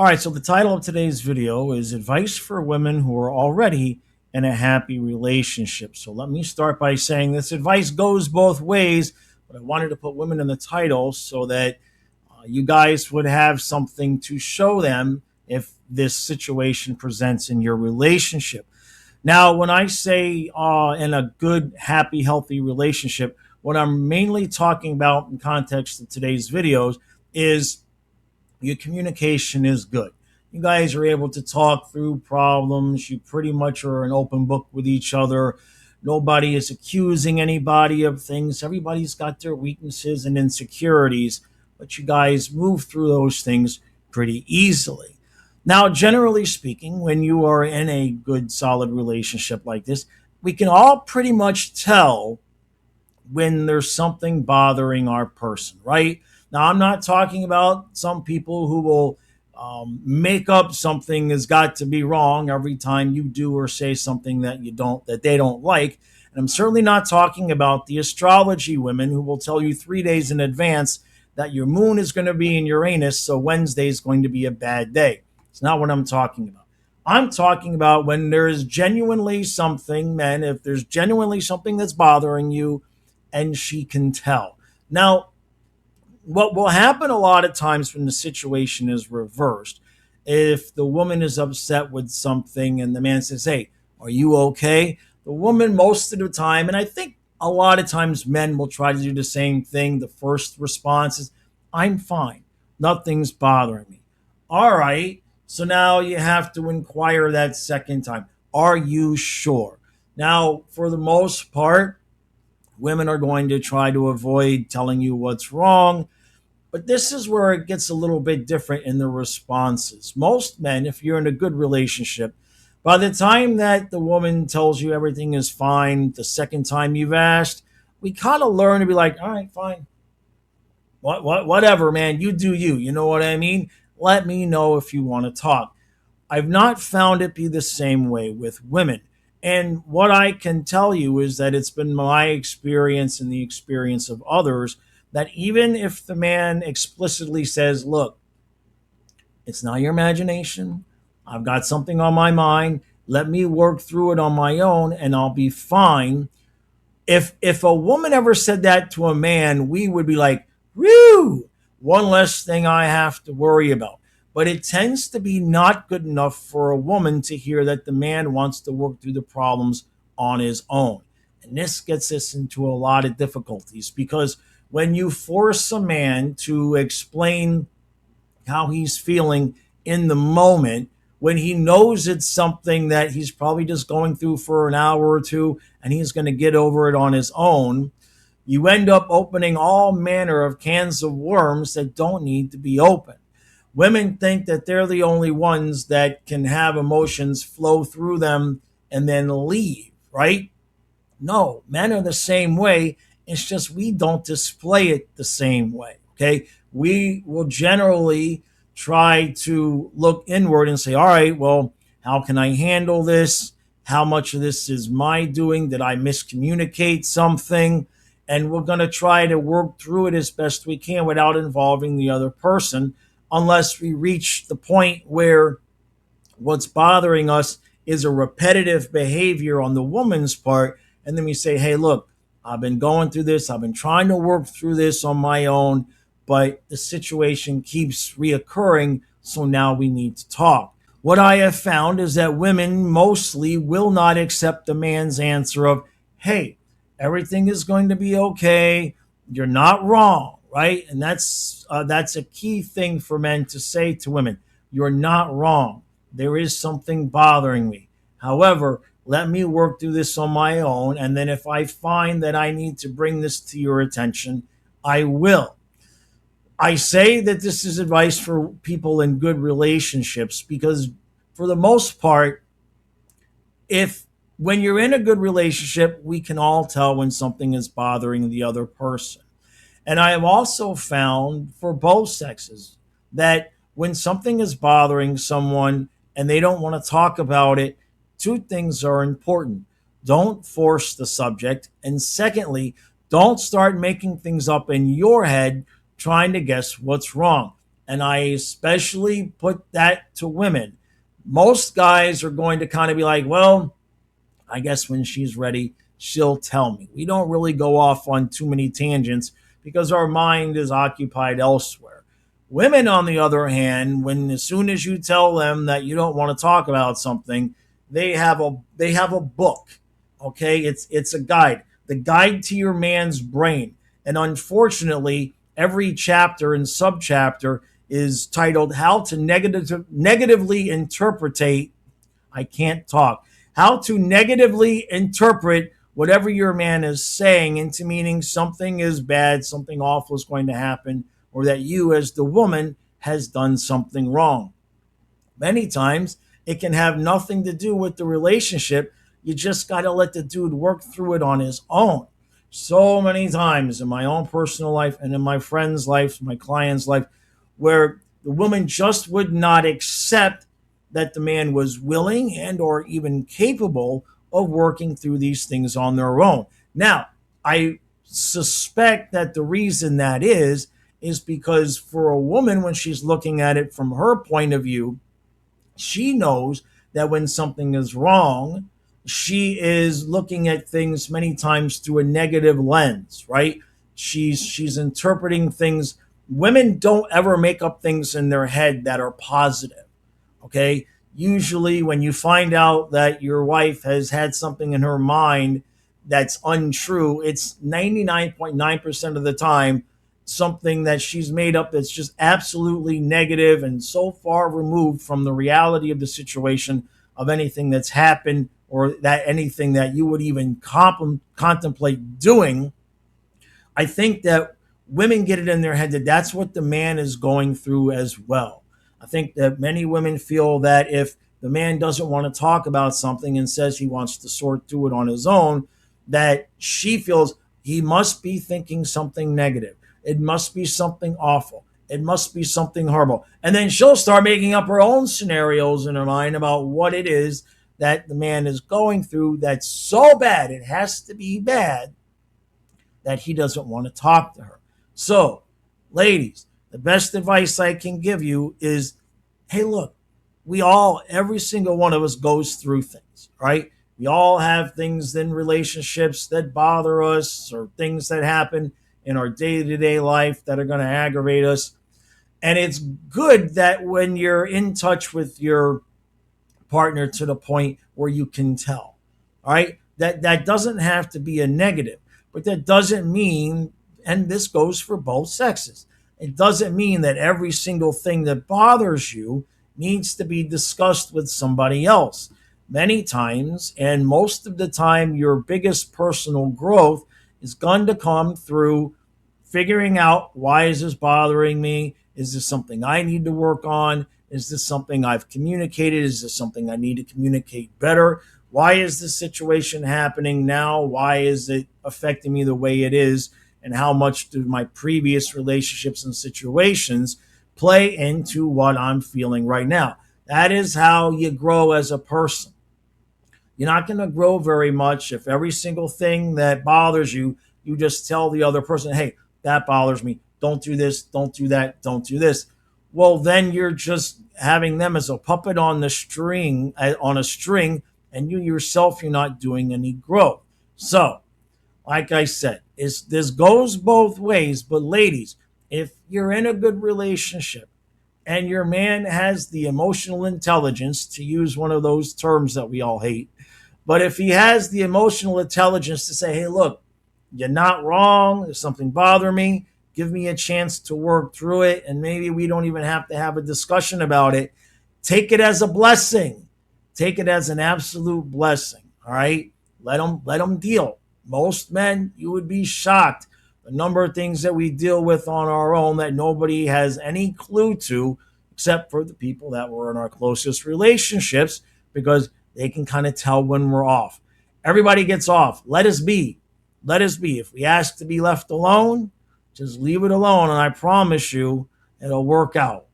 All right, so the title of today's video is Advice for Women Who Are Already in a Happy Relationship. So let me start by saying this advice goes both ways, but I wanted to put women in the title so that you guys would have something to show them if this situation presents in your relationship. Now, when I say in a good, happy, healthy relationship, what I'm mainly talking about in context of today's videos is your communication is good. You guys are able to talk through problems. You pretty much are an open book with each other. Nobody is accusing anybody of things. Everybody's got their weaknesses and insecurities, but you guys move through those things pretty easily. Now, generally speaking, when you are in a good, solid relationship like this, we can all pretty much tell when there's something bothering our person, right? Now, I'm not talking about some people who will make up something has got to be wrong every time you do or say something that they don't like. And I'm certainly not talking about the astrology women who will tell you 3 days in advance that your moon is going to be in Uranus, so Wednesday is going to be a bad day. It's not what I'm talking about. I'm talking about when there is genuinely something, men, if there's genuinely something that's bothering you and she can tell. Now, what will happen a lot of times when the situation is reversed, if the woman is upset with something and the man says, "Hey, are you okay?" The woman, most of the time, and I think a lot of times men will try to do the same thing. The first response is, "I'm fine. Nothing's bothering me." All right. So now you have to inquire that second time. Are you sure? Now, for the most part, women are going to try to avoid telling you what's wrong. But this is where it gets a little bit different in the responses. Most men, if you're in a good relationship, by the time that the woman tells you everything is fine, the second time you've asked, we kind of learn to be like, all right, fine. Whatever, man, you do you. You know what I mean? Let me know if you want to talk. I've not found it be the same way with women. And what I can tell you is that it's been my experience and the experience of others that even if the man explicitly says, "Look, it's not your imagination. I've got something on my mind. Let me work through it on my own and I'll be fine." If a woman ever said that to a man, we would be like, "Whew, one less thing I have to worry about." But it tends to be not good enough for a woman to hear that the man wants to work through the problems on his own. And this gets us into a lot of difficulties because when you force a man to explain how he's feeling in the moment, when he knows it's something that he's probably just going through for an hour or two and he's going to get over it on his own, you end up opening all manner of cans of worms that don't need to be opened. Women think that they're the only ones that can have emotions flow through them and then leave, right? No, men are the same way. It's just we don't display it the same way. Okay. We will generally try to look inward and say, all right, well, how can I handle this? How much of this is my doing? Did I miscommunicate something? And we're going to try to work through it as best we can without involving the other person, unless we reach the point where what's bothering us is a repetitive behavior on the woman's part. And then we say, "Hey, look, I've been going through this. I've been trying to work through this on my own, but the situation keeps reoccurring. So now we need to talk." What I have found is that women mostly will not accept the man's answer of, "Hey, everything is going to be okay. You're not wrong," right? And that's a key thing for men to say to women. You're not wrong. There is something bothering me. However, let me work through this on my own. And then if I find that I need to bring this to your attention, I will. I say that this is advice for people in good relationships because, for the most part, if when you're in a good relationship, we can all tell when something is bothering the other person. And I have also found for both sexes that when something is bothering someone and they don't want to talk about it, two things are important. Don't force the subject. And secondly, don't start making things up in your head trying to guess what's wrong. And I especially put that to women. Most guys are going to kind of be like, well, I guess when she's ready, she'll tell me. We don't really go off on too many tangents because our mind is occupied elsewhere. Women, on the other hand, when as soon as you tell them that you don't want to talk about something, they have a book. Okay, it's a guide, the guide to your man's brain. And unfortunately, every chapter and subchapter is titled "How to Negatively Interpretate." I can't talk. How to negatively interpret whatever your man is saying into meaning something is bad, something awful is going to happen, or that you, as the woman, has done something wrong. Many times it can have nothing to do with the relationship. You just got to let the dude work through it on his own. So many times in my own personal life and in my friends' life, my clients' life, where the woman just would not accept that the man was willing and or even capable of working through these things on their own. Now, I suspect that the reason that is because for a woman, when she's looking at it from her point of view, she knows that when something is wrong, she is looking at things many times through a negative lens, right? She's interpreting things. Women don't ever make up things in their head that are positive. Okay. Usually, when you find out that your wife has had something in her mind that's untrue, it's 99.9% of the time something that she's made up that's just absolutely negative and so far removed from the reality of the situation of anything that's happened or that anything that you would even contemplate doing. I think that women get it in their head that that's what the man is going through as well. I think that many women feel that if the man doesn't want to talk about something and says he wants to sort through it on his own, that she feels he must be thinking something negative. It must be something awful. It must be something horrible. And then she'll start making up her own scenarios in her mind about what it is that the man is going through that's so bad, it has to be bad, that he doesn't want to talk to her. So, ladies, the best advice I can give you is, hey, look, every single one of us goes through things, right? We all have things in relationships that bother us or things that happen in our day-to-day life that are going to aggravate us. And it's good that when you're in touch with your partner to the point where you can tell, all right? That doesn't have to be a negative, but that doesn't mean, and this goes for both sexes, it doesn't mean that every single thing that bothers you needs to be discussed with somebody else. Many times, and most of the time, your biggest personal growth is going to come through figuring out, why is this bothering me? Is this something I need to work on? Is this something I've communicated? Is this something I need to communicate better? Why is this situation happening now? Why is it affecting me the way it is? And how much do my previous relationships and situations play into what I'm feeling right now? That is how you grow as a person. You're not going to grow very much if every single thing that bothers you, you just tell the other person, hey, that bothers me. Don't do this. Don't do that. Don't do this. Well, then you're just having them as a puppet on a string, and you yourself, you're not doing any growth. So, like I said, this goes both ways. But ladies, if you're in a good relationship and your man has the emotional intelligence, to use one of those terms that we all hate, but if he has the emotional intelligence to say, hey, look, you're not wrong. There's something bothering me. Give me a chance to work through it. And maybe we don't even have to have a discussion about it. Take it as a blessing. Take it as an absolute blessing. All right. Let them deal. Most men, you would be shocked the number of things that we deal with on our own that nobody has any clue to, except for the people that were in our closest relationships, because they can kind of tell when we're off. Everybody gets off. Let us be. Let us be. If we ask to be left alone, just leave it alone. And I promise you, it'll work out.